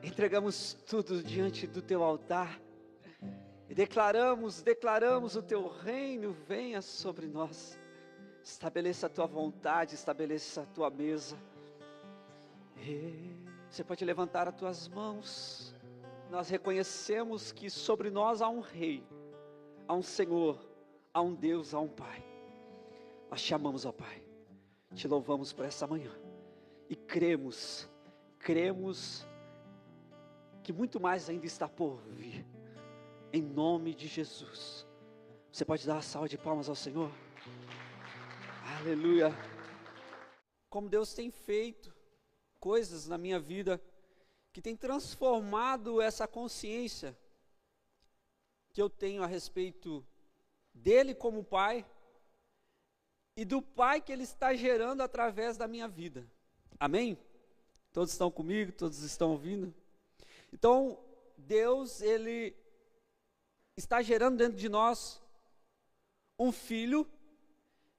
entregamos tudo diante do teu altar e declaramos o teu reino venha sobre nós. Estabeleça a tua vontade, estabeleça a tua mesa. E você pode levantar as tuas mãos. Nós reconhecemos que sobre nós há um rei, há um Senhor, há um Deus, há um Pai. Nós te amamos, ó Pai, te louvamos por essa manhã e cremos que muito mais ainda está por vir, em nome de Jesus. Você pode dar uma salva de palmas ao Senhor? Aleluia. Como Deus tem feito coisas na minha vida, que tem transformado essa consciência que eu tenho a respeito dele como Pai, e do Pai que Ele está gerando através da minha vida. Amém? Todos estão comigo? Todos estão ouvindo? Então, Deus, Ele está gerando dentro de nós um filho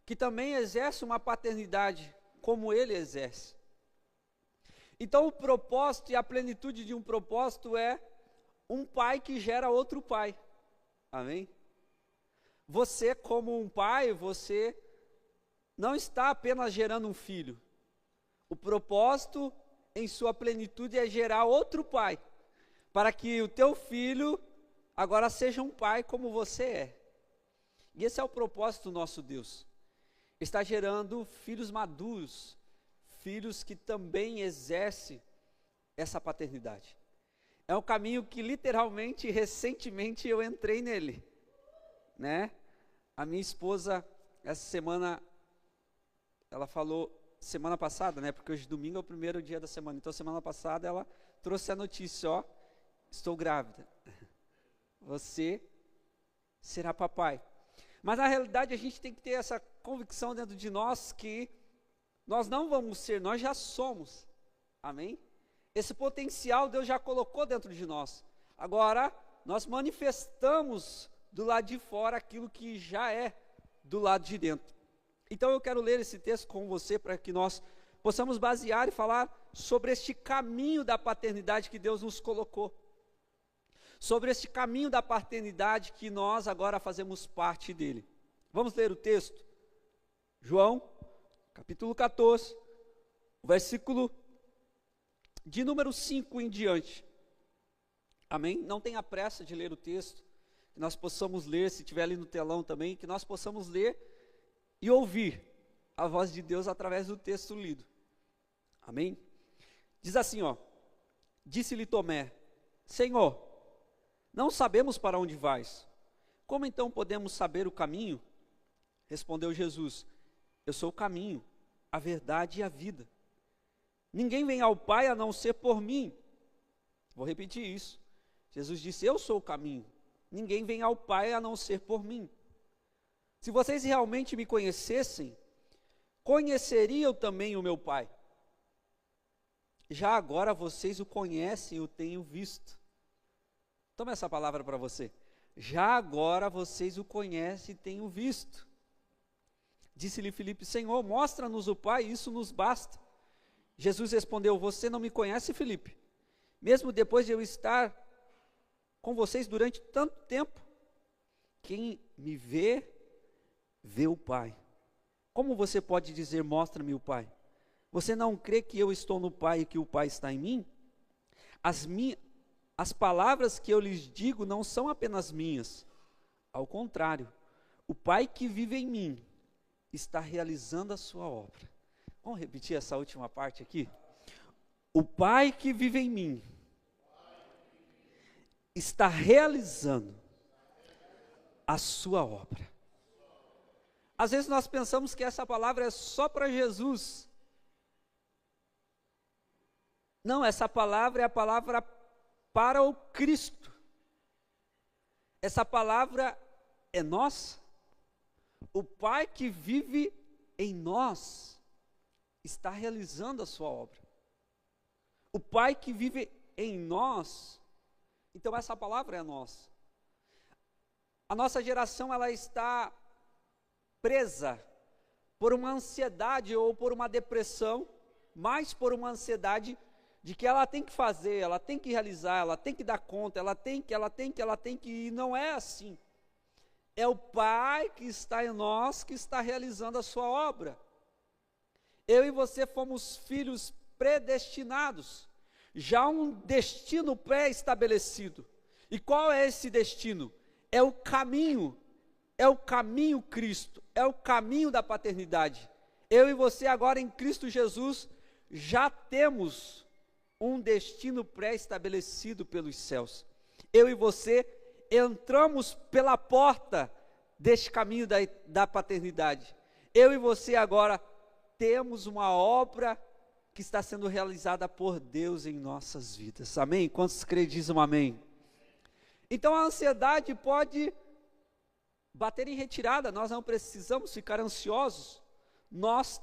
que também exerce uma paternidade como Ele exerce. Então, o propósito e a plenitude de um propósito é um pai que gera outro pai. Amém? Você, como um pai, você não está apenas gerando um filho. O propósito, em sua plenitude, é gerar outro pai, para que o teu filho agora seja um pai como você é. E esse é o propósito do nosso Deus. Está gerando filhos maduros, filhos que também exercem essa paternidade. É um caminho que literalmente, recentemente eu entrei nele, né? A minha esposa, essa semana, ela falou, semana passada, né? Porque hoje domingo é o primeiro dia da semana. Então semana passada ela trouxe a notícia, ó, estou grávida. Você será papai. Mas na realidade a gente tem que ter essa convicção dentro de nós que nós não vamos ser, nós já somos. Amém? Esse potencial Deus já colocou dentro de nós. Agora, nós manifestamos do lado de fora aquilo que já é do lado de dentro. Então eu quero ler esse texto com você para que nós possamos basear e falar sobre este caminho da paternidade que Deus nos colocou. Sobre este caminho da paternidade que nós agora fazemos parte dele. Vamos ler o texto? João, capítulo 14, versículo de número 5 em diante. Amém? Não tenha pressa de ler o texto, que nós possamos ler, se tiver ali no telão também, que nós possamos ler e ouvir a voz de Deus através do texto lido. Amém? Diz assim, ó: disse-lhe Tomé: Senhor, não sabemos para onde vais. Como então podemos saber o caminho? Respondeu Jesus: eu sou o caminho, a verdade e a vida. Ninguém vem ao Pai a não ser por mim. Vou repetir isso. Jesus disse: eu sou o caminho. Ninguém vem ao Pai a não ser por mim. Se vocês realmente me conhecessem, conheceriam também o meu Pai. Já agora vocês o conhecem e o têm visto. Toma essa palavra para você. Já agora vocês o conhecem e têm visto. Disse-lhe Filipe: Senhor, mostra-nos o Pai, isso nos basta. Jesus respondeu: você não me conhece, Filipe? Mesmo depois de eu estar com vocês durante tanto tempo? Quem me vê, vê o Pai. Como você pode dizer, mostra-me o Pai? Você não crê que eu estou no Pai e que o Pai está em mim? As palavras que eu lhes digo não são apenas minhas. Ao contrário, o Pai que vive em mim está realizando a sua obra. Vamos repetir essa última parte aqui? O Pai que vive em mim está realizando a sua obra. Às vezes nós pensamos que essa palavra é só para Jesus. Não, essa palavra é a palavra para o Cristo. Essa palavra é nossa. O Pai que vive em nós está realizando a sua obra. O Pai que vive em nós, então essa palavra é nossa. A nossa geração, ela está presa por uma ansiedade ou por uma depressão, mais por uma ansiedade de que ela tem que fazer, ela tem que realizar, ela tem que dar conta, ela tem que, e não é assim. É o Pai que está em nós, que está realizando a sua obra. Eu e você fomos filhos predestinados, já um destino pré-estabelecido. E qual é esse destino? É o caminho Cristo, é o caminho da paternidade. Eu e você agora em Cristo Jesus já temos um destino pré-estabelecido pelos céus. Eu e você entramos pela porta deste caminho da paternidade. Eu e você agora temos uma obra que está sendo realizada por Deus em nossas vidas. Amém? Quantos creem dizem um amém? Então a ansiedade pode bater em retirada, nós não precisamos ficar ansiosos. Nós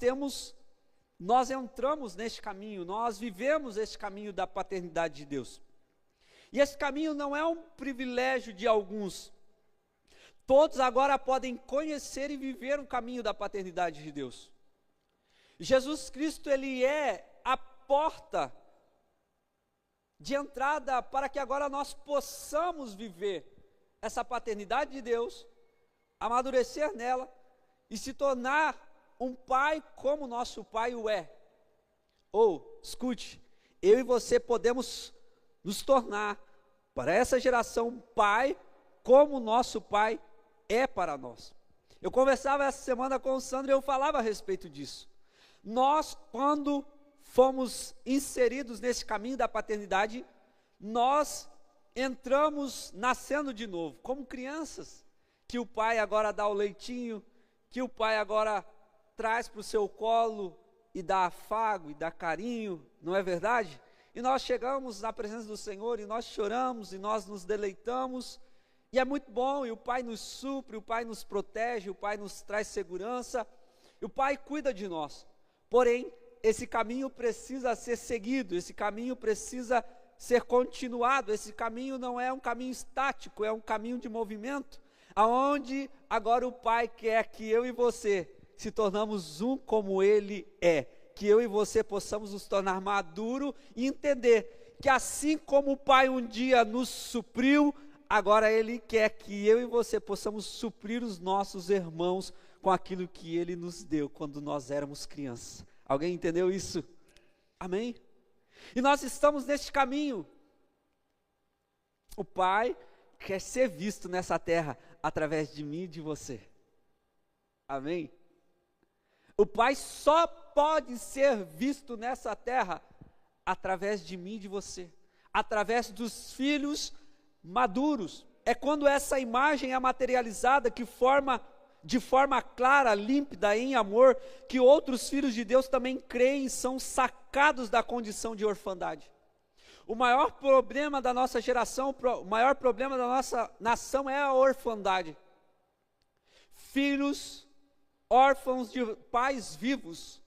entramos neste caminho, nós vivemos este caminho da paternidade de Deus. E esse caminho não é um privilégio de alguns. Todos agora podem conhecer e viver o caminho da paternidade de Deus. Jesus Cristo, ele é a porta de entrada para que agora nós possamos viver essa paternidade de Deus, amadurecer nela e se tornar um pai como nosso pai o é. Ou, escute, eu e você podemos nos tornar, para essa geração, pai como nosso pai é para nós. Eu conversava essa semana com o Sandro e eu falava a respeito disso. Nós, quando fomos inseridos nesse caminho da paternidade, nós entramos nascendo de novo, como crianças, que o pai agora dá o leitinho, que o pai agora traz para o seu colo e dá afago e dá carinho, não é verdade? E nós chegamos na presença do Senhor e nós choramos e nós nos deleitamos, e é muito bom, e o Pai nos supre, o Pai nos protege, o Pai nos traz segurança, e o Pai cuida de nós. Porém, esse caminho precisa ser seguido, esse caminho precisa ser continuado, esse caminho não é um caminho estático, é um caminho de movimento, aonde agora o Pai quer que eu e você se tornamos um como Ele é, que eu e você possamos nos tornar maduros e entender que assim como o Pai um dia nos supriu, agora Ele quer que eu e você possamos suprir os nossos irmãos com aquilo que Ele nos deu quando nós éramos crianças. Alguém entendeu isso? Amém? E nós estamos neste caminho. O Pai quer ser visto nessa terra através de mim e de você. Amém? O Pai só pode ser visto nessa terra através de mim e de você, através dos filhos maduros. É quando essa imagem é materializada de forma clara, límpida, em amor, que outros filhos de Deus também creem e são sacados da condição de orfandade. O maior problema da nossa geração, o maior problema da nossa nação é a orfandade. Filhos órfãos de pais vivos.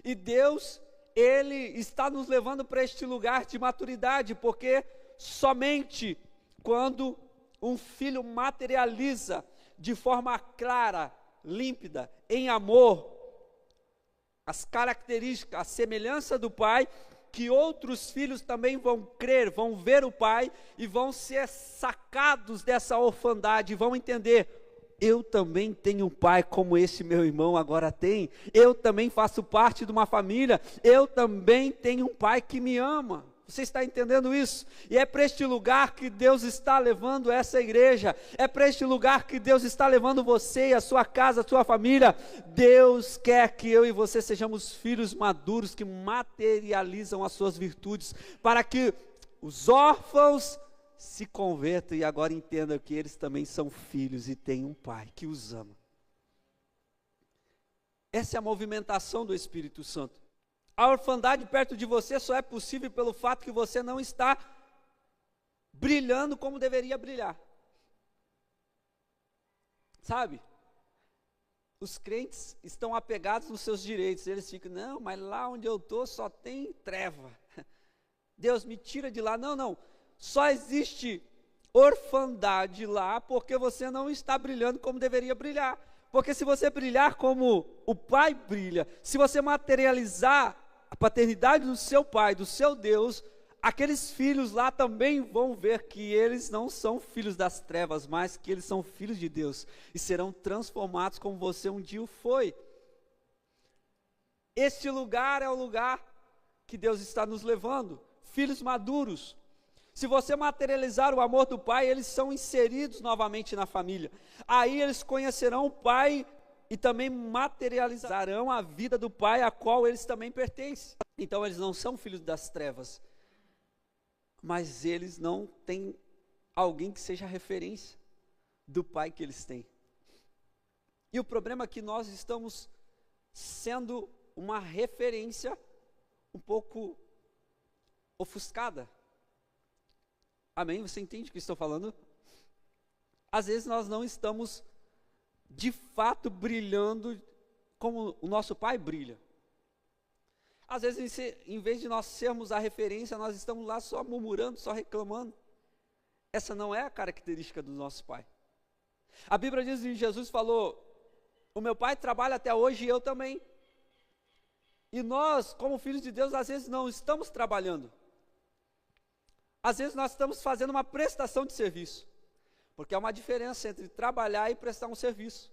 E Deus, Ele está nos levando para este lugar de maturidade, porque somente quando um filho materializa de forma clara, límpida, em amor, as características, a semelhança do Pai, que outros filhos também vão crer, vão ver o Pai e vão ser sacados dessa orfandade, vão entender: eu também tenho um pai como esse meu irmão agora tem, eu também faço parte de uma família, eu também tenho um pai que me ama. Você está entendendo isso? E é para este lugar que Deus está levando essa igreja, é para este lugar que Deus está levando você, a sua casa, a sua família. Deus quer que eu e você sejamos filhos maduros, que materializam as suas virtudes, para que os órfãos se convertam e agora entendam que eles também são filhos e têm um pai que os ama. Essa é a movimentação do Espírito Santo. A orfandade perto de você só é possível pelo fato que você não está brilhando como deveria brilhar. Sabe? Os crentes estão apegados nos seus direitos. Eles ficam: não, mas lá onde eu estou só tem treva. Deus me tira de lá. Não. Só existe orfandade lá porque você não está brilhando como deveria brilhar. Porque se você brilhar como o Pai brilha, se você materializar a paternidade do seu Pai, do seu Deus, aqueles filhos lá também vão ver que eles não são filhos das trevas, mas que eles são filhos de Deus e serão transformados como você um dia o foi. Este lugar é o lugar que Deus está nos levando, filhos maduros. Se você materializar o amor do Pai, eles são inseridos novamente na família. Aí eles conhecerão o Pai e também materializarão a vida do Pai, a qual eles também pertencem. Então eles não são filhos das trevas, mas eles não têm alguém que seja a referência do Pai que eles têm. E o problema é que nós estamos sendo uma referência um pouco ofuscada. Amém? Você entende o que estou falando? Às vezes nós não estamos de fato brilhando como o nosso Pai brilha. Às vezes, em vez de nós sermos a referência, nós estamos lá só murmurando, só reclamando. Essa não é a característica do nosso Pai. A Bíblia diz que Jesus falou: o meu Pai trabalha até hoje e eu também. E nós, como filhos de Deus, às vezes não estamos trabalhando. Às vezes nós estamos fazendo uma prestação de serviço. Porque há uma diferença entre trabalhar e prestar um serviço.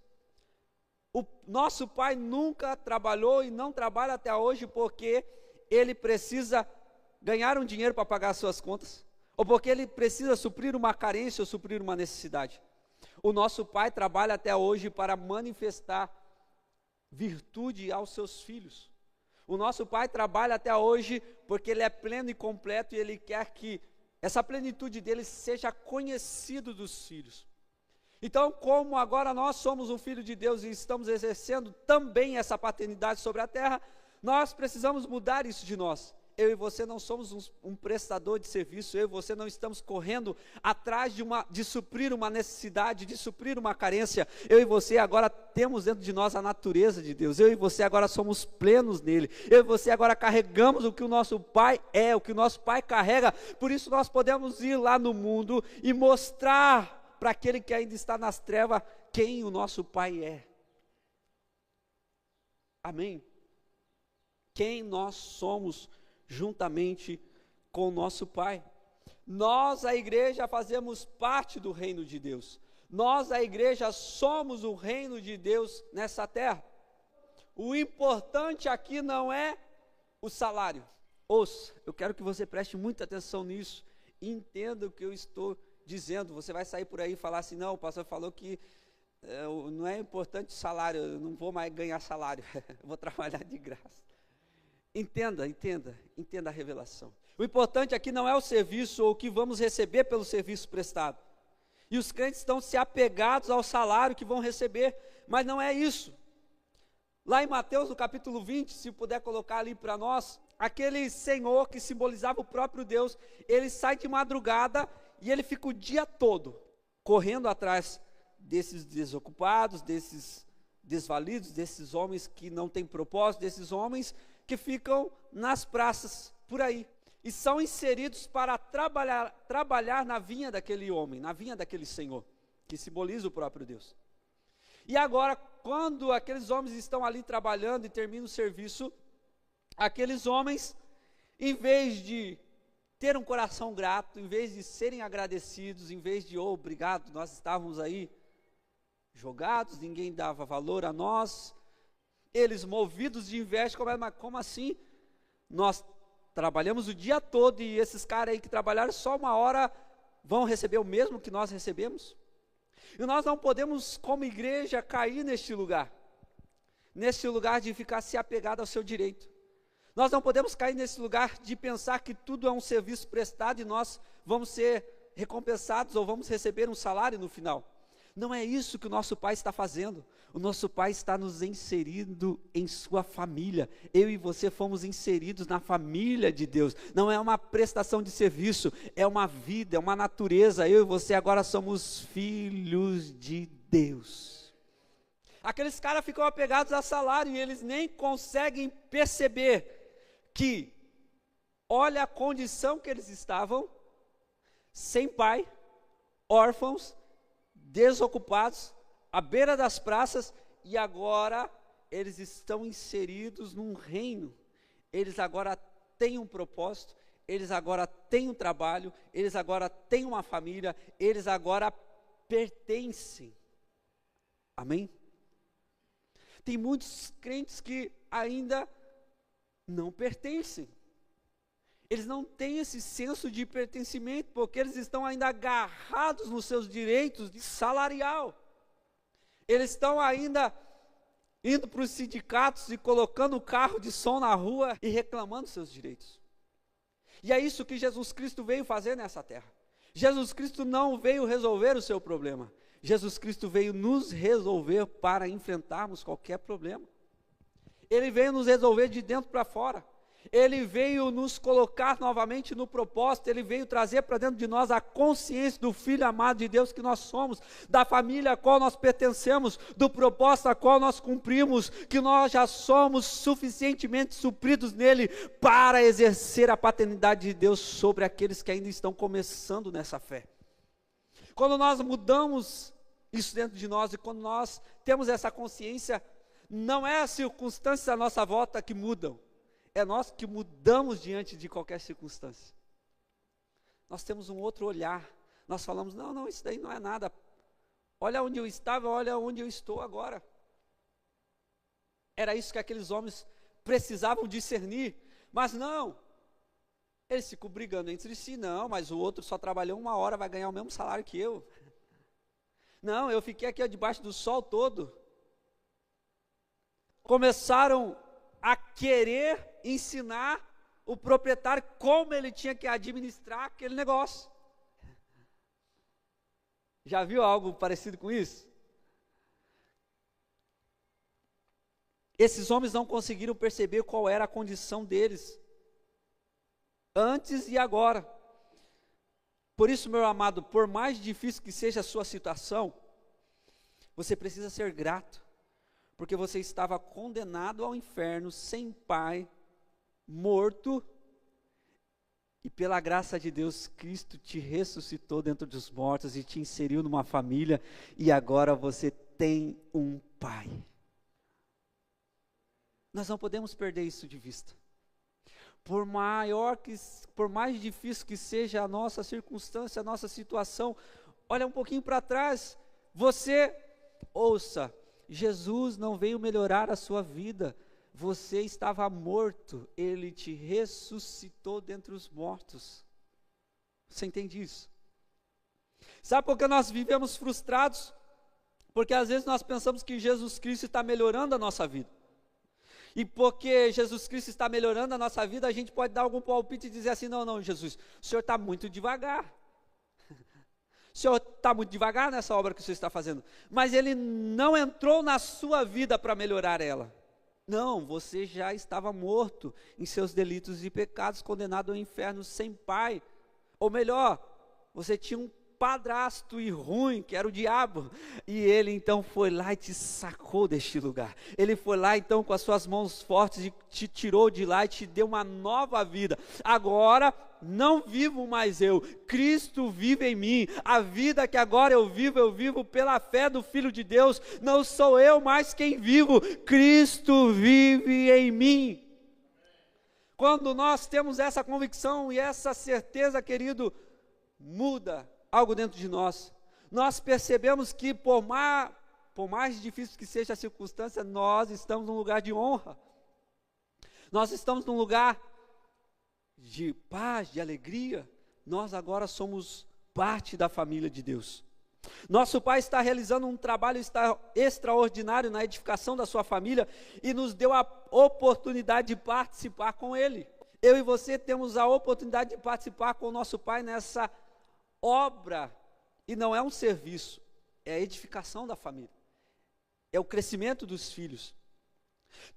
O nosso Pai nunca trabalhou e não trabalha até hoje porque ele precisa ganhar um dinheiro para pagar as suas contas, ou porque ele precisa suprir uma carência ou suprir uma necessidade. O nosso Pai trabalha até hoje para manifestar virtude aos seus filhos. O nosso Pai trabalha até hoje porque ele é pleno e completo e ele quer que essa plenitude dele seja conhecido dos filhos. Então, como agora nós somos um filho de Deus e estamos exercendo também essa paternidade sobre a terra, nós precisamos mudar isso de nós. Eu e você não somos um prestador de serviço, eu e você não estamos correndo atrás de suprir uma necessidade, de suprir uma carência. Eu e você agora temos dentro de nós a natureza de Deus, eu e você agora somos plenos nele, eu e você agora carregamos o que o nosso Pai é, o que o nosso Pai carrega. Por isso nós podemos ir lá no mundo e mostrar para aquele que ainda está nas trevas quem o nosso Pai é. Amém? Quem nós somos juntamente com o nosso Pai. Nós, a igreja, fazemos parte do reino de Deus. Nós, a igreja, somos o reino de Deus nessa terra. O importante aqui não é o salário. Ouça, eu quero que você preste muita atenção nisso e entenda o que eu estou dizendo. Você vai sair por aí e falar assim: não, o pastor falou que não é importante o salário, eu não vou mais ganhar salário, eu vou trabalhar de graça. Entenda a revelação. O importante aqui não é o serviço ou o que vamos receber pelo serviço prestado. E os crentes estão se apegados ao salário que vão receber, mas não é isso. Lá em Mateus, no capítulo 20, se puder colocar ali para nós, aquele Senhor que simbolizava o próprio Deus, ele sai de madrugada e ele fica o dia todo correndo atrás desses desocupados, desses desvalidos, desses homens que não têm propósito, desses homens que ficam nas praças por aí e são inseridos para trabalhar na vinha daquele homem, na vinha daquele Senhor, que simboliza o próprio Deus. E agora, quando aqueles homens estão ali trabalhando e terminam o serviço, aqueles homens, em vez de ter um coração grato, em vez de serem agradecidos, em vez de obrigado, nós estávamos aí jogados, ninguém dava valor a nós, eles movidos de inveja, como assim? Nós trabalhamos o dia todo e esses caras aí que trabalharam só uma hora vão receber o mesmo que nós recebemos? E nós não podemos, como igreja, cair neste lugar de ficar se apegado ao seu direito. Nós não podemos cair nesse lugar de pensar que tudo é um serviço prestado e nós vamos ser recompensados ou vamos receber um salário no final. Não é isso que o nosso Pai está fazendo. O nosso Pai está nos inserindo em sua família. Eu e você fomos inseridos na família de Deus. Não é uma prestação de serviço, é uma vida, é uma natureza. Eu e você agora somos filhos de Deus. Aqueles caras ficam apegados a salário e eles nem conseguem perceber que, olha a condição que eles estavam, sem pai, órfãos, desocupados, à beira das praças, e agora eles estão inseridos num reino, eles agora têm um propósito, eles agora têm um trabalho, eles agora têm uma família, eles agora pertencem. Amém? Tem muitos crentes que ainda não pertencem. Eles não têm esse senso de pertencimento, porque eles estão ainda agarrados nos seus direitos de salarial. Eles estão ainda indo para os sindicatos e colocando o carro de som na rua e reclamando seus direitos. E é isso que Jesus Cristo veio fazer nessa terra. Jesus Cristo não veio resolver o seu problema. Jesus Cristo veio nos resolver para enfrentarmos qualquer problema. Ele veio nos resolver de dentro para fora. Ele veio nos colocar novamente no propósito, Ele veio trazer para dentro de nós a consciência do Filho amado de Deus que nós somos, da família a qual nós pertencemos, do propósito a qual nós cumprimos, que nós já somos suficientemente supridos nele para exercer a paternidade de Deus sobre aqueles que ainda estão começando nessa fé. Quando nós mudamos isso dentro de nós e quando nós temos essa consciência, não é as circunstâncias à nossa volta que mudam, é nós que mudamos diante de qualquer circunstância. Nós temos um outro olhar. Nós falamos, não, isso daí não é nada. Olha onde eu estava, olha onde eu estou agora. Era isso que aqueles homens precisavam discernir. Mas não, eles ficam brigando entre si. Não, mas o outro só trabalhou 1 hora, vai ganhar o mesmo salário que eu. Não, eu fiquei aqui debaixo do sol todo. Começaram a querer ensinar o proprietário como ele tinha que administrar aquele negócio. Já viu algo parecido com isso? Esses homens não conseguiram perceber qual era a condição deles, antes e agora. Por isso, meu amado, por mais difícil que seja a sua situação, você precisa ser grato. Porque você estava condenado ao inferno, sem pai, morto, e pela graça de Deus, Cristo te ressuscitou dentro dos mortos e te inseriu numa família, e agora você tem um pai. Nós não podemos perder isso de vista. Por mais difícil que seja a nossa circunstância, a nossa situação, olha um pouquinho para trás, ouça, Jesus não veio melhorar a sua vida, você estava morto, Ele te ressuscitou dentre os mortos. Você entende isso? Sabe por que nós vivemos frustrados? Porque às vezes nós pensamos que Jesus Cristo está melhorando a nossa vida. E porque Jesus Cristo está melhorando a nossa vida, a gente pode dar algum palpite e dizer assim, não, Jesus, o Senhor está muito devagar. O Senhor está muito devagar nessa obra que o Senhor está fazendo, mas Ele não entrou na sua vida para melhorar ela. Não, você já estava morto em seus delitos e pecados, condenado ao inferno sem pai. Ou melhor, você tinha um padrasto e ruim, que era o diabo, e ele então foi lá e te sacou deste lugar. Ele foi lá então com as suas mãos fortes e te tirou de lá e te deu uma nova vida. Agora não vivo mais eu, Cristo vive em mim. A vida que agora eu vivo pela fé do Filho de Deus. Não sou eu mais quem vivo, Cristo vive em mim. Quando nós temos essa convicção e essa certeza, querido, muda algo dentro de nós. Nós percebemos que por mais difícil que seja a circunstância, nós estamos num lugar de honra. Nós estamos num lugar de paz, de alegria. Nós agora somos parte da família de Deus. Nosso Pai está realizando um trabalho extraordinário na edificação da sua família e nos deu a oportunidade de participar com Ele. Eu e você temos a oportunidade de participar com o nosso Pai nessa obra, e não é um serviço, é a edificação da família, é o crescimento dos filhos.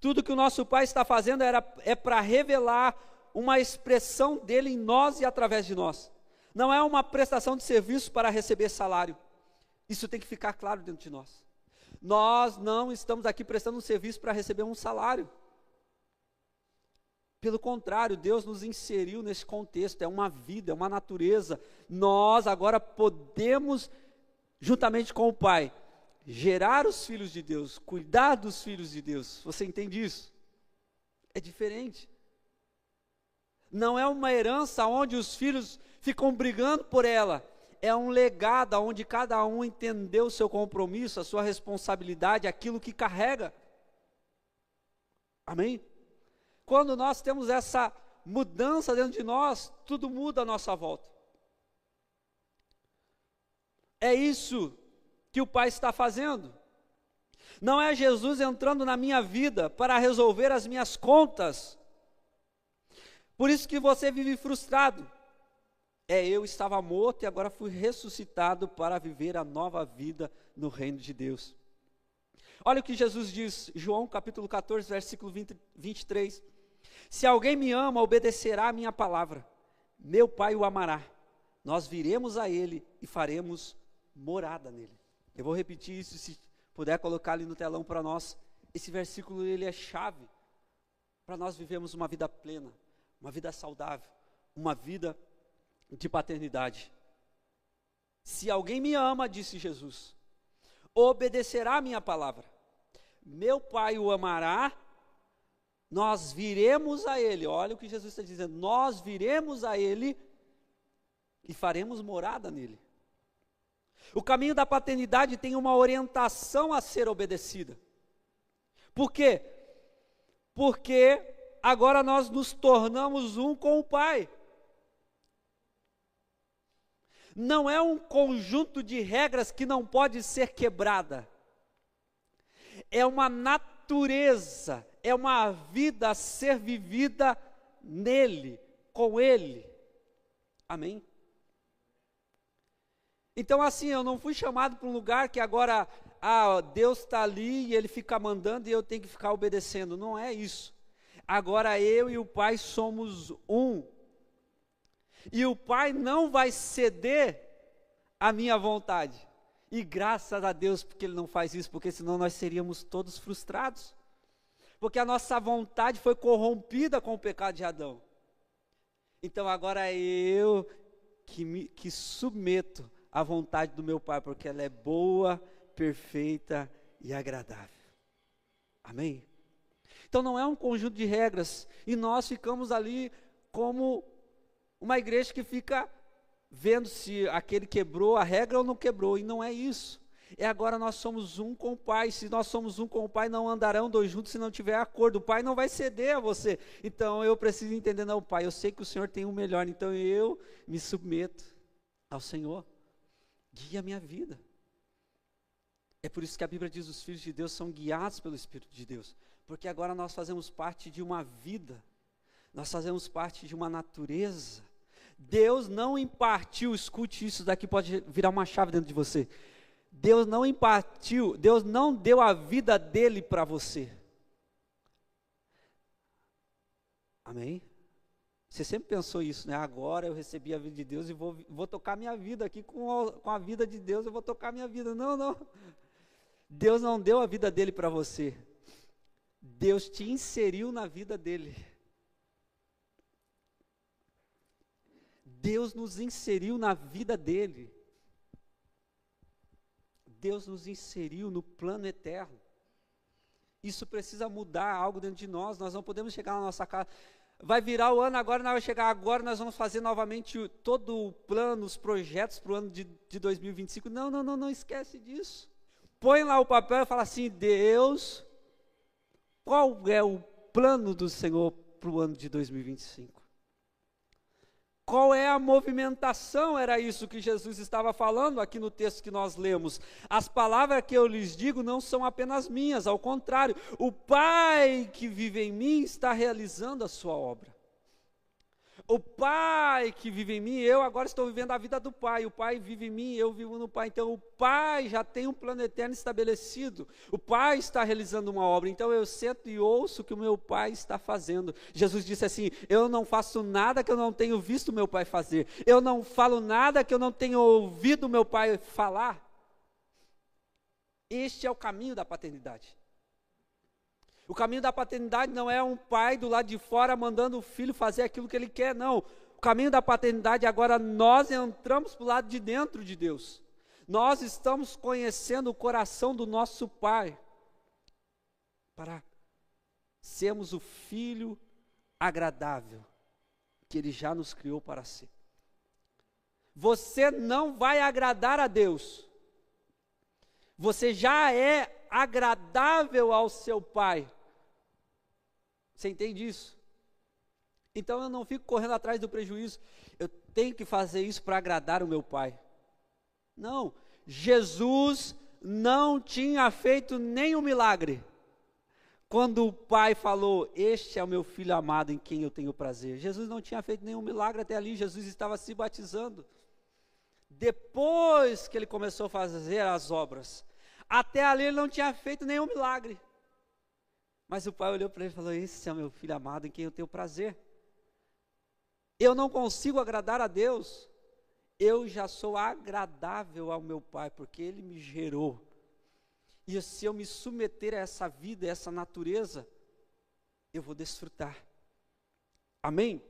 Tudo que o nosso Pai está fazendo é para revelar uma expressão dele em nós e através de nós. Não é uma prestação de serviço para receber salário. Isso tem que ficar claro dentro de nós. Nós não estamos aqui prestando um serviço para receber um salário. Pelo contrário, Deus nos inseriu nesse contexto, é uma vida, é uma natureza. Nós agora podemos, juntamente com o Pai, gerar os filhos de Deus, cuidar dos filhos de Deus. Você entende isso? É diferente. Não é uma herança onde os filhos ficam brigando por ela. É um legado onde cada um entendeu o seu compromisso, a sua responsabilidade, aquilo que carrega. Amém? Quando nós temos essa mudança dentro de nós, tudo muda à nossa volta. É isso que o Pai está fazendo. Não é Jesus entrando na minha vida para resolver as minhas contas. Por isso que você vive frustrado. Eu estava morto e agora fui ressuscitado para viver a nova vida no reino de Deus. Olha o que Jesus diz, João capítulo 14, versículo 23. Se alguém me ama, obedecerá a minha palavra. Meu Pai o amará. Nós viremos a ele e faremos morada nele. Eu vou repetir isso, se puder colocar ali no telão para nós. Esse versículo ele é chave para nós vivermos uma vida plena, uma vida saudável, uma vida de paternidade. Se alguém me ama, disse Jesus, obedecerá a minha palavra. Meu Pai o amará, nós viremos a ele. Olha o que Jesus está dizendo, nós viremos a ele e faremos morada nele. O caminho da paternidade tem uma orientação a ser obedecida. Por quê? Porque agora nós nos tornamos um com o Pai. Não é um conjunto de regras que não pode ser quebrada. É uma natureza, é uma vida a ser vivida nele, com ele. Amém? Então assim, eu não fui chamado para um lugar que agora, Deus está ali e Ele fica mandando e eu tenho que ficar obedecendo. Não é isso. Agora eu e o Pai somos um. E o Pai não vai ceder à minha vontade. E graças a Deus porque Ele não faz isso, porque senão nós seríamos todos frustrados. Porque a nossa vontade foi corrompida com o pecado de Adão. Então agora é eu que submeto à vontade do meu Pai, porque ela é boa, perfeita e agradável. Amém? Então não é um conjunto de regras, e nós ficamos ali como uma igreja que fica vendo se aquele quebrou a regra ou não quebrou, e não é isso. Agora nós somos um com o Pai. Se nós somos um com o Pai, não andarão dois juntos se não tiver acordo. O Pai não vai ceder a você. Então eu preciso entender, não, Pai, eu sei que o Senhor tem o melhor, então eu me submeto ao Senhor. Guia a minha vida. É por isso que a Bíblia diz que os filhos de Deus são guiados pelo Espírito de Deus, porque agora nós fazemos parte de uma vida, nós fazemos parte de uma natureza. Deus não impartiu, escute isso daqui, pode virar uma chave dentro de você. Deus não impartiu, Deus não deu a vida dele para você. Amém? Você sempre pensou isso, né? Agora eu recebi a vida de Deus e vou tocar minha vida aqui com a vida de Deus, eu vou tocar minha vida. Não. Deus não deu a vida dele para você. Deus te inseriu na vida dele. Deus nos inseriu na vida dele. Deus nos inseriu no plano eterno. Isso precisa mudar algo dentro de nós. Nós não podemos chegar na nossa casa. Vai virar o ano agora, nós vamos chegar agora, nós vamos fazer novamente todo o plano, os projetos para o ano de 2025. Não esquece disso. Põe lá o papel e fala assim, Deus, qual é o plano do Senhor para o ano de 2025? Qual é a movimentação? Era isso que Jesus estava falando aqui no texto que nós lemos. As palavras que eu lhes digo não são apenas minhas, ao contrário, o Pai que vive em mim está realizando a sua obra. O Pai que vive em mim, eu agora estou vivendo a vida do Pai. O Pai vive em mim, eu vivo no Pai. Então o Pai já tem um plano eterno estabelecido. O Pai está realizando uma obra. Então eu sento e ouço o que o meu Pai está fazendo. Jesus disse assim, eu não faço nada que eu não tenho visto o meu Pai fazer. Eu não falo nada que eu não tenho ouvido o meu Pai falar. Este é o caminho da paternidade. O caminho da paternidade não é um pai do lado de fora mandando o filho fazer aquilo que ele quer, não. O caminho da paternidade agora nós entramos para o lado de dentro de Deus. Nós estamos conhecendo o coração do nosso Pai para sermos o filho agradável que Ele já nos criou para ser. Você não vai agradar a Deus. Você já é agradável ao seu Pai. Você entende isso? Então eu não fico correndo atrás do prejuízo. Eu tenho que fazer isso para agradar o meu Pai. Não, Jesus não tinha feito nenhum milagre quando o Pai falou: este é o meu Filho amado em quem eu tenho prazer. Jesus não tinha feito nenhum milagre até ali. Jesus estava se batizando. Depois que ele começou a fazer as obras, até ali ele não tinha feito nenhum milagre. Mas o Pai olhou para ele e falou: esse é o meu Filho amado em quem eu tenho prazer. Eu não consigo agradar a Deus, eu já sou agradável ao meu Pai, porque Ele me gerou. E se eu me submeter a essa vida, a essa natureza, eu vou desfrutar. Amém?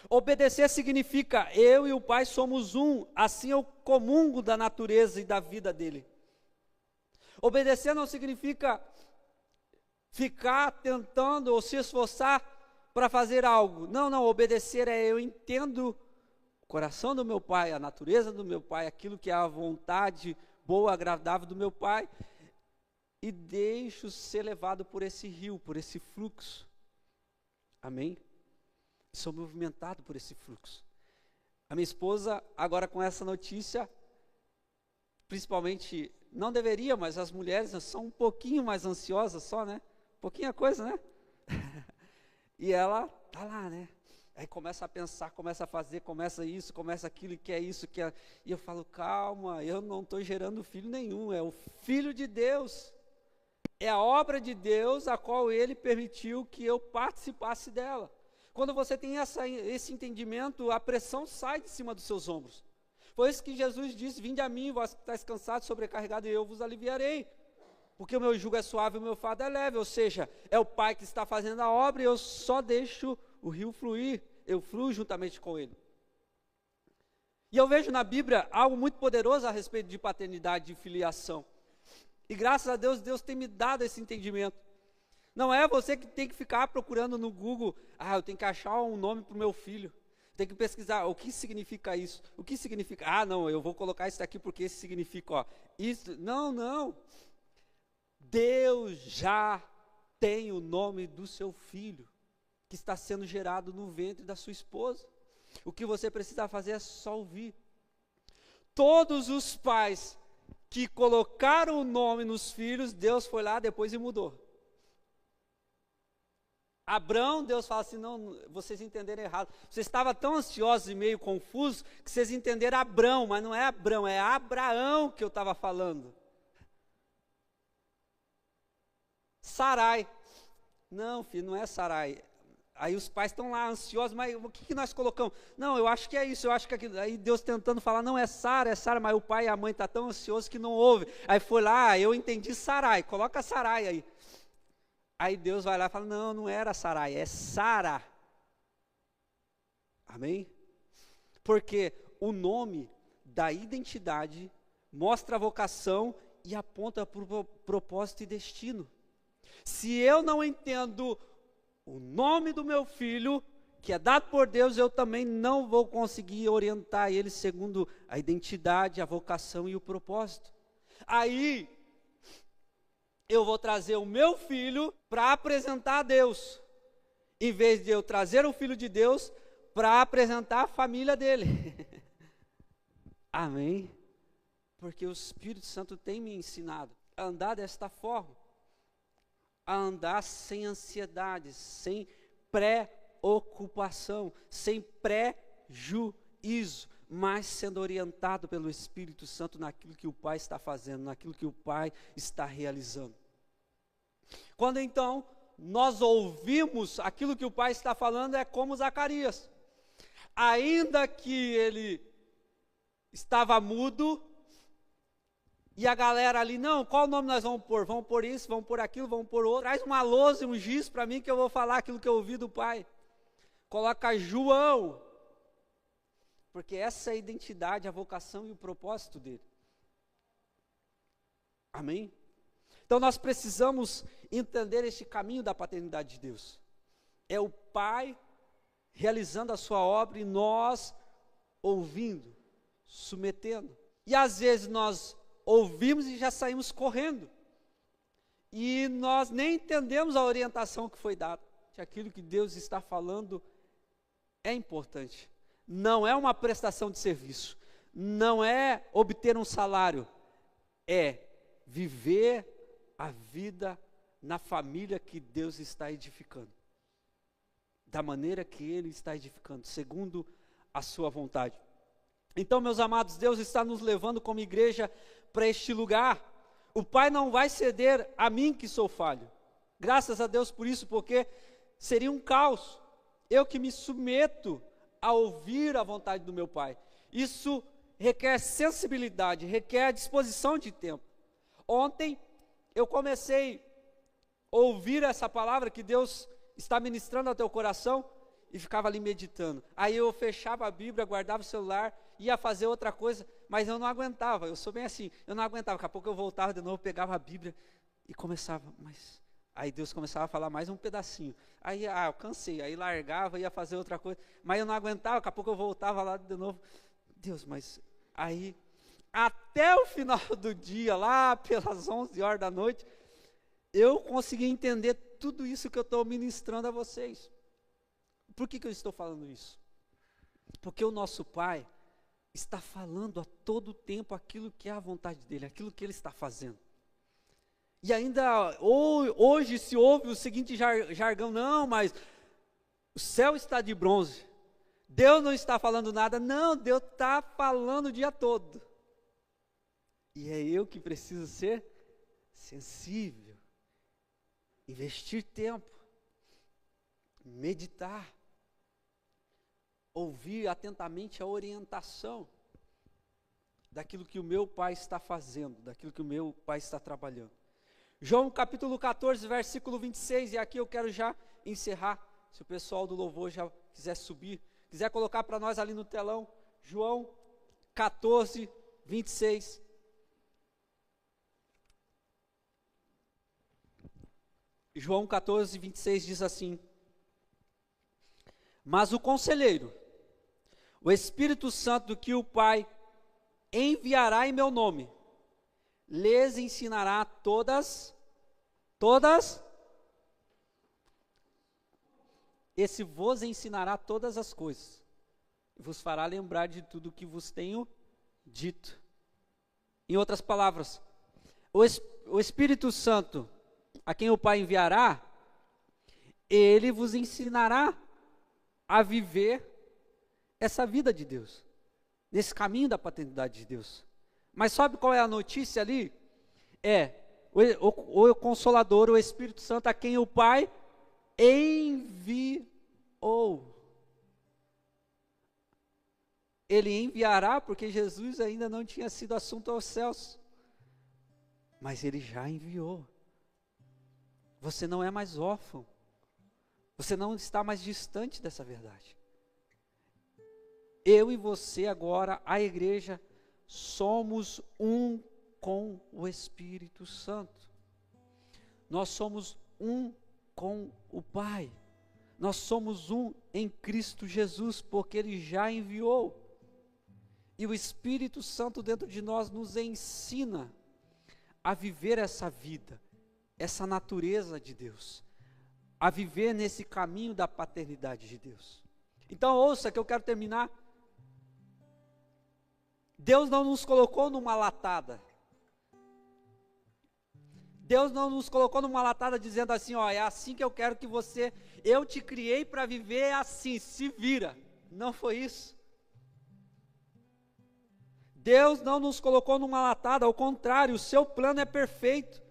Obedecer significa, eu e o Pai somos um, assim eu comungo da natureza e da vida dele. Obedecer não significa ficar tentando ou se esforçar para fazer algo. Não, obedecer é eu entendo o coração do meu Pai, a natureza do meu Pai, aquilo que é a vontade boa, agradável do meu Pai, e deixo ser levado por esse rio, por esse fluxo. Amém? Sou movimentado por esse fluxo. A minha esposa, agora com essa notícia, principalmente, não deveria, mas as mulheres são um pouquinho mais ansiosas só, né? Pouquinha coisa, né? E ela tá lá, né? Aí começa a pensar, começa a fazer, começa isso, começa aquilo, quer isso, quer... E eu falo: calma, eu não estou gerando filho nenhum, é o Filho de Deus. É a obra de Deus a qual Ele permitiu que eu participasse dela. Quando você tem esse entendimento, a pressão sai de cima dos seus ombros. Foi isso que Jesus disse: vinde a mim, vós que estáis cansados, sobrecarregados, e eu vos aliviarei. Porque o meu jugo é suave e o meu fardo é leve. Ou seja, é o Pai que está fazendo a obra e eu só deixo o rio fluir. Eu fluo juntamente com Ele. E eu vejo na Bíblia algo muito poderoso a respeito de paternidade e filiação. E graças a Deus, Deus tem me dado esse entendimento. Não é você que tem que ficar procurando no Google: eu tenho que achar um nome para o meu filho. Tem que pesquisar o que significa isso. O que significa? Não, eu vou colocar isso aqui porque isso significa, isso. Não. Deus já tem o nome do seu filho, que está sendo gerado no ventre da sua esposa. O que você precisa fazer é só ouvir. Todos os pais que colocaram o nome nos filhos, Deus foi lá depois e mudou. Abrão, Deus fala assim: não, vocês entenderam errado. Vocês estavam tão ansiosos e meio confusos que vocês entenderam Abrão, mas não é Abrão, é Abraão que eu estava falando. Sarai. Não, filho, não é Sarai. Aí os pais estão lá ansiosos: mas o que nós colocamos? Não, eu acho que é isso, eu acho que é aquilo. Aí Deus tentando falar: não, é Sara, mas o pai e a mãe estão tão ansiosos que não ouve. Aí foi lá: eu entendi Sarai, coloca Sarai aí. Aí Deus vai lá e fala: não era Sarai, é Sara. Amém? Porque o nome dá identidade, mostra a vocação e aponta para o propósito e destino. Se eu não entendo o nome do meu filho, que é dado por Deus, eu também não vou conseguir orientar ele segundo a identidade, a vocação e o propósito. Aí eu vou trazer o meu filho para apresentar a Deus, em vez de eu trazer o Filho de Deus para apresentar a família dele. Amém? Porque o Espírito Santo tem me ensinado a andar desta forma, a andar sem ansiedade, sem preocupação, sem prejuízo, mas sendo orientado pelo Espírito Santo naquilo que o Pai está fazendo, naquilo que o Pai está realizando. Quando então nós ouvimos aquilo que o Pai está falando, é como Zacarias. Ainda que ele estava mudo, e a galera ali: não, qual nome nós vamos pôr? Vamos pôr isso, vamos pôr aquilo, vamos pôr outro. Traz uma lousa e um giz para mim que eu vou falar aquilo que eu ouvi do Pai. Coloca João, porque essa é a identidade, a vocação e o propósito dele. Amém? Então nós precisamos entender este caminho da paternidade de Deus. É o Pai realizando a sua obra e nós ouvindo, submetendo. E às vezes nós ouvimos e já saímos correndo. E nós nem entendemos a orientação que foi dada, que aquilo que Deus está falando é importante. Não é uma prestação de serviço, não é obter um salário, é viver a vida na família que Deus está edificando, da maneira que Ele está edificando, segundo a sua vontade. Então, meus amados, Deus está nos levando como igreja para este lugar. O Pai não vai ceder a mim que sou falho. Graças a Deus por isso, porque seria um caos. Eu que me submeto a ouvir a vontade do meu Pai. Isso requer sensibilidade, requer disposição de tempo. Ontem eu comecei a ouvir essa palavra que Deus está ministrando ao teu coração e ficava ali meditando. Aí eu fechava a Bíblia, guardava o celular, ia fazer outra coisa, mas eu não aguentava, eu sou bem assim, eu não aguentava, daqui a pouco eu voltava de novo, pegava a Bíblia e começava, mas aí Deus começava a falar mais um pedacinho, aí eu cansei, aí largava, ia fazer outra coisa, mas eu não aguentava, daqui a pouco eu voltava lá de novo, Deus, mas aí, até o final do dia, lá pelas 11 horas da noite, eu consegui entender tudo isso que eu estou ministrando a vocês. Por que eu estou falando isso? Porque o nosso Pai está falando a todo tempo aquilo que é a vontade dEle, aquilo que Ele está fazendo. E ainda hoje se ouve o seguinte jargão, não, mas o céu está de bronze, Deus não está falando nada. Não, Deus está falando o dia todo. E é eu que preciso ser sensível, investir tempo, meditar, ouvir atentamente a orientação daquilo que o meu Pai está fazendo, daquilo que o meu Pai está trabalhando. João capítulo 14, versículo 26, e aqui eu quero já encerrar, se o pessoal do louvor já quiser subir, quiser colocar para nós ali no telão, João 14, 26. João 14, 26 diz assim: mas o Conselheiro, o Espírito Santo que o Pai enviará em meu nome, lhes ensinará esse vos ensinará todas as coisas, e vos fará lembrar de tudo que vos tenho dito. Em outras palavras, o Espírito Santo, a quem o Pai enviará, ele vos ensinará a viver essa vida de Deus, nesse caminho da paternidade de Deus. Mas sabe qual é a notícia ali? É o Consolador, o Espírito Santo, a quem o Pai enviou. Ele enviará porque Jesus ainda não tinha sido assunto aos céus, mas Ele já enviou. Você não é mais órfão, você não está mais distante dessa verdade. Eu e você agora, a igreja, somos um com o Espírito Santo. Nós somos um com o Pai. Nós somos um em Cristo Jesus, porque Ele já enviou. E o Espírito Santo dentro de nós nos ensina a viver essa vida, essa natureza de Deus, a viver nesse caminho da paternidade de Deus. Então ouça que eu quero terminar. Deus não nos colocou numa latada. Deus não nos colocou numa latada dizendo assim, ó, é assim que eu quero que você, eu te criei para viver assim, se vira. Não foi isso. Deus não nos colocou numa latada, ao contrário, o seu plano é perfeito.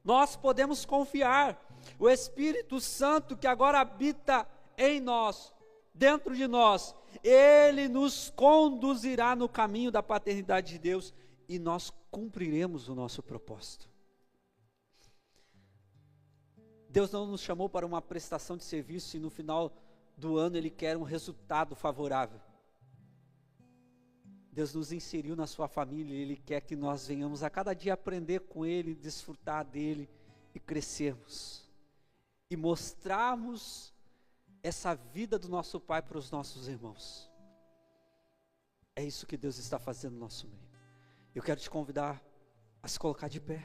Nós podemos confiar. O Espírito Santo que agora habita em nós, dentro de nós, Ele nos conduzirá no caminho da paternidade de Deus e nós cumpriremos o nosso propósito. Deus não nos chamou para uma prestação de serviço e no final do ano Ele quer um resultado favorável. Deus nos inseriu na sua família e Ele quer que nós venhamos a cada dia aprender com Ele, desfrutar dEle e crescermos. E mostrarmos essa vida do nosso Pai para os nossos irmãos. É isso que Deus está fazendo no nosso meio. Eu quero te convidar a se colocar de pé.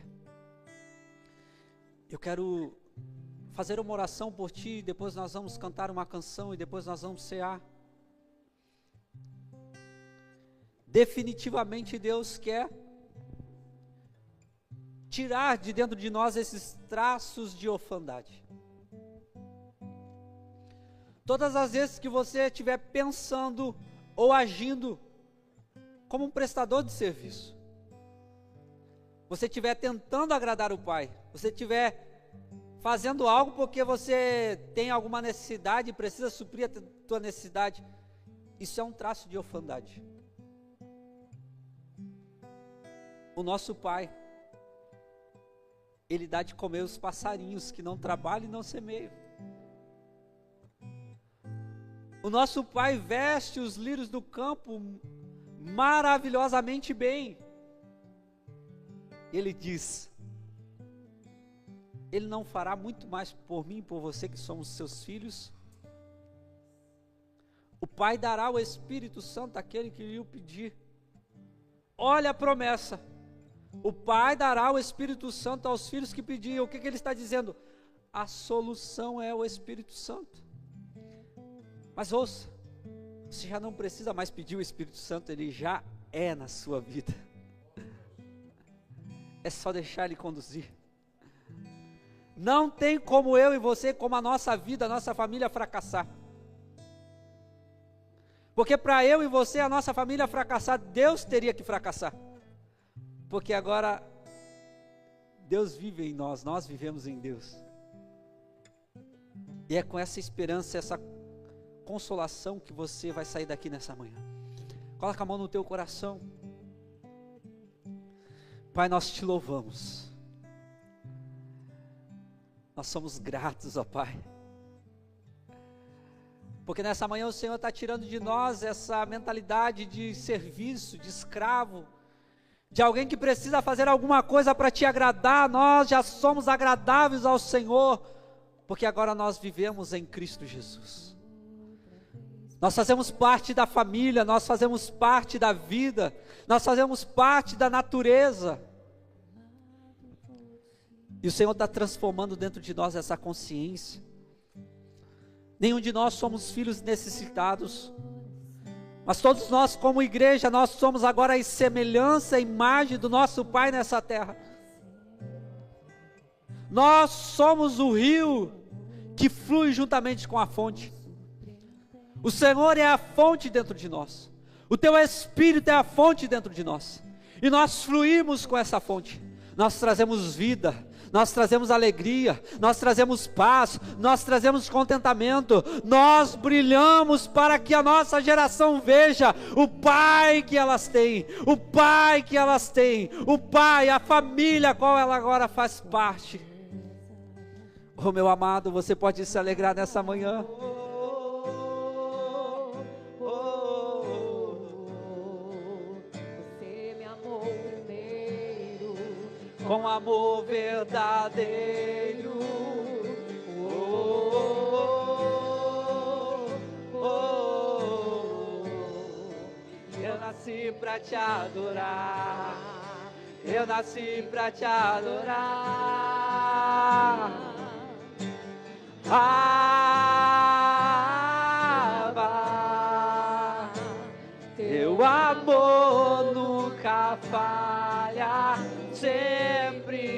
Eu quero fazer uma oração por ti, depois nós vamos cantar uma canção e depois nós vamos cear. Definitivamente Deus quer tirar de dentro de nós esses traços de orfandade. Todas as vezes que você estiver pensando ou agindo como um prestador de serviço, você estiver tentando agradar o Pai, você estiver fazendo algo porque você tem alguma necessidade e precisa suprir a tua necessidade, isso é um traço de orfandade. O nosso Pai, Ele dá de comer os passarinhos que não trabalham e não semeiam. O nosso Pai veste os lírios do campo maravilhosamente bem. Ele diz: Ele não fará muito mais por mim e por você que somos seus filhos? O Pai dará o Espírito Santo àquele que lhe o pedir. Olha a promessa. O Pai dará o Espírito Santo aos filhos que pedirem. O que Ele está dizendo? A solução é o Espírito Santo. Mas ouça, você já não precisa mais pedir o Espírito Santo, Ele já é na sua vida. É só deixar Ele conduzir. Não tem como eu e você, como a nossa vida, a nossa família fracassar. Porque para eu e você, a nossa família fracassar, Deus teria que fracassar. Porque agora Deus vive em nós, nós vivemos em Deus. E é com essa esperança, essa consolação que você vai sair daqui nessa manhã. Coloca a mão no teu coração. Pai, nós te louvamos. Nós somos gratos, ó Pai. Porque nessa manhã o Senhor está tirando de nós essa mentalidade de serviço, de escravo, de alguém que precisa fazer alguma coisa para te agradar. Nós já somos agradáveis ao Senhor, porque agora nós vivemos em Cristo Jesus. Nós fazemos parte da família, nós fazemos parte da vida, nós fazemos parte da natureza. E o Senhor está transformando dentro de nós essa consciência. Nenhum de nós somos filhos necessitados, mas todos nós como igreja, nós somos agora a semelhança, a imagem do nosso Pai nessa terra. Nós somos o rio que flui juntamente com a fonte. O Senhor é a fonte dentro de nós. O Teu Espírito é a fonte dentro de nós. E nós fluímos com essa fonte. Nós trazemos vida, nós trazemos alegria, nós trazemos paz, nós trazemos contentamento. Nós brilhamos para que a nossa geração veja o Pai que elas têm, o Pai que elas têm, o Pai, a família a qual ela agora faz parte. Oh, meu amado, você pode se alegrar nessa manhã. Com amor verdadeiro, eu nasci pra te adorar, eu nasci pra te adorar. Abba, teu amor nunca falha, sempre